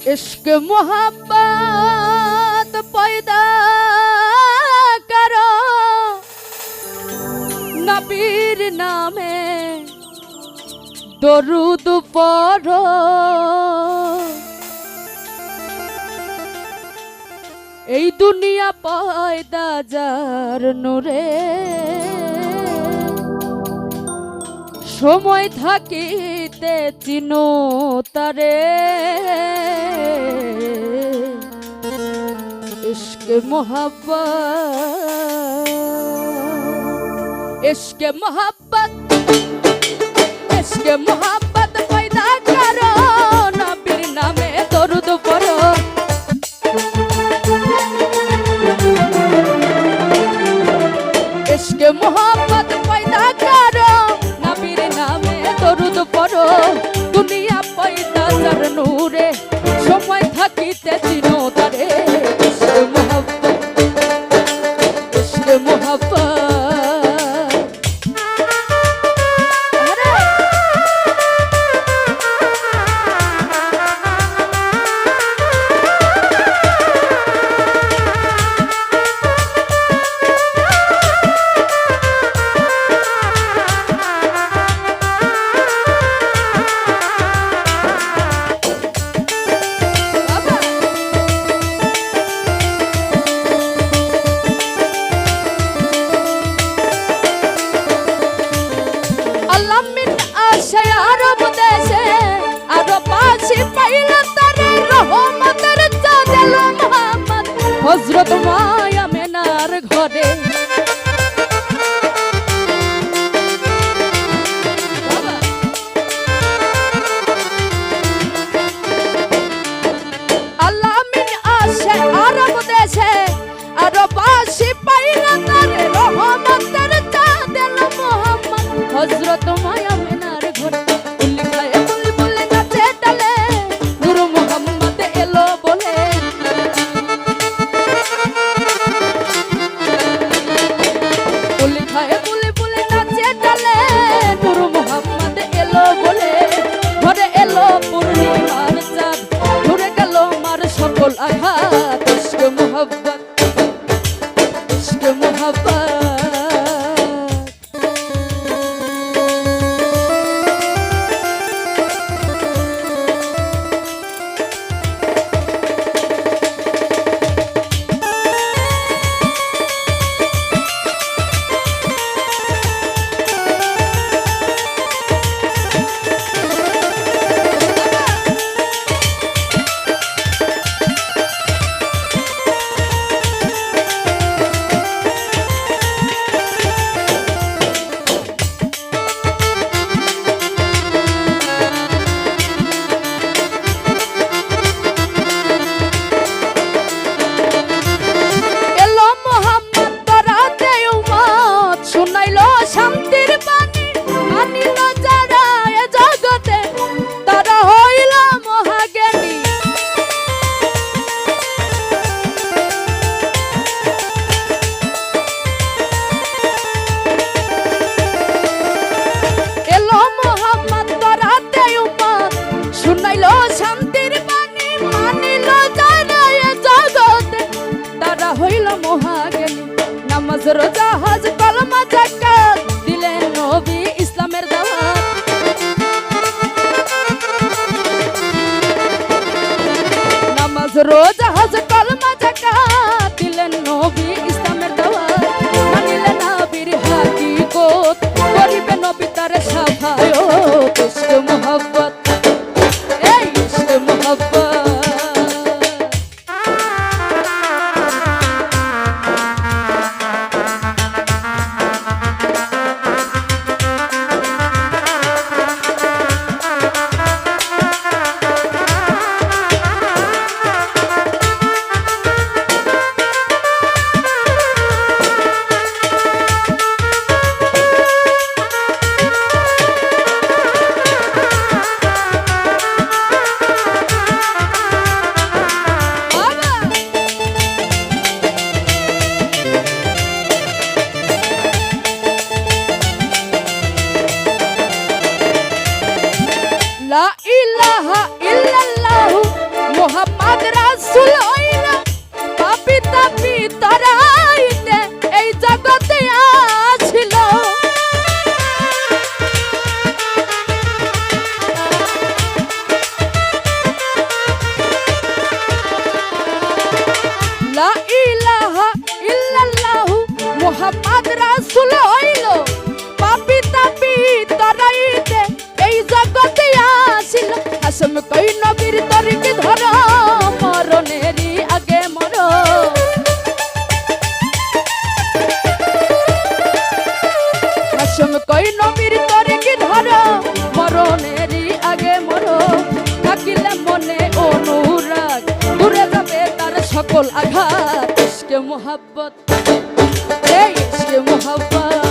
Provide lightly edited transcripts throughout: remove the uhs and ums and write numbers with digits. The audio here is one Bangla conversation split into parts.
इश्क मोहब्बत पैदा करो नबीर नामे दरूद पढ़ो এই দুনিয়া পয়দা যার নূরে সময় থাকিতে চিনো তারে ইশকে মোহাব্বত ইশকে মোহাব্বত ইশকে মোহাব্বত পয়দা করো নবীর নামে দরুদ পড়ো इश्क़ मोहब्बत पैदा करो नबीर नामे दरूद पढ़ो दुनिया पैदा जार नूरे समय থাকিতে চিনো তারে इश्क़ मोहब्बत इश्क़ मोहब्बत হযরত মায়া মেনার ঘরে আল্লাহ মিন আসে আরব দেশে আরবাসী পাইলা তারে রহমতের চাঁদ এলো মোহাম্মদ হযরত মায়া মেনার ঘরে উল্লিখায়ে বুলবুল নাচে ডালে নূর মোহাম্মদ এলো বলে आघात इश्क़ मोहब्बत इश्क़ मोहब्बत নামাজ রোজা হজ কলমা যাকাত দিলেন নবী ইসলামের দাওয়াত নামাজ রোজা হজ কলমা যাকাত দিলেন নবী ইসলামের দাওয়াত মানিলেন নবীর হাকিকত করিবে নবী তার শাফায়াত ইশক মোহব্বত এই ইশক মোহব্বত লা ইলাহা ইল্লাল্লাহু মোহাম্মদ রাসূল হইল পাপী তাপী তারাইতে এই জগতে আসিল লা ইলাহা ইল্লাল্লাহু মুহাম্মদ রাসূল হইল পাপী তাপী তারাইতে এই জগতে আসিল হাসম কই নবীর তরিকে ধরো মরণেরই আগে মরো হাসম কই নবীর তরিকে ধরো মরণেরই আগে মরো থাকিলে মনে অনুরাগ দূরে যাবে তার সকল আঘাত ইশকে মোহাব্বত এই ইশকে মোহাব্বত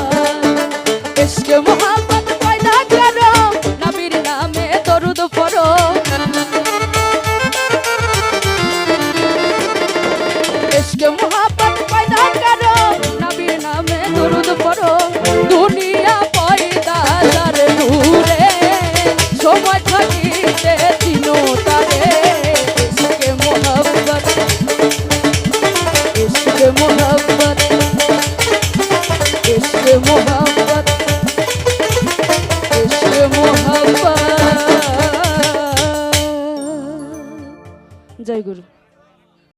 ইশকে মোহাব্বত পয়দা করো নবীর নামে দরুদ পড়ো ইশকে মোহাব্বত পয়দা করো নবীর নামে দরুদ পড়ো দুনিয়া পয়দা যার নূরে সময় থাকিতে দিনো তারে ইশকে মোহাব্বত ইশকে মোহাব্বত ইশকে মোহাব্বত ইশকে মোহাব্বত জয় গুরু।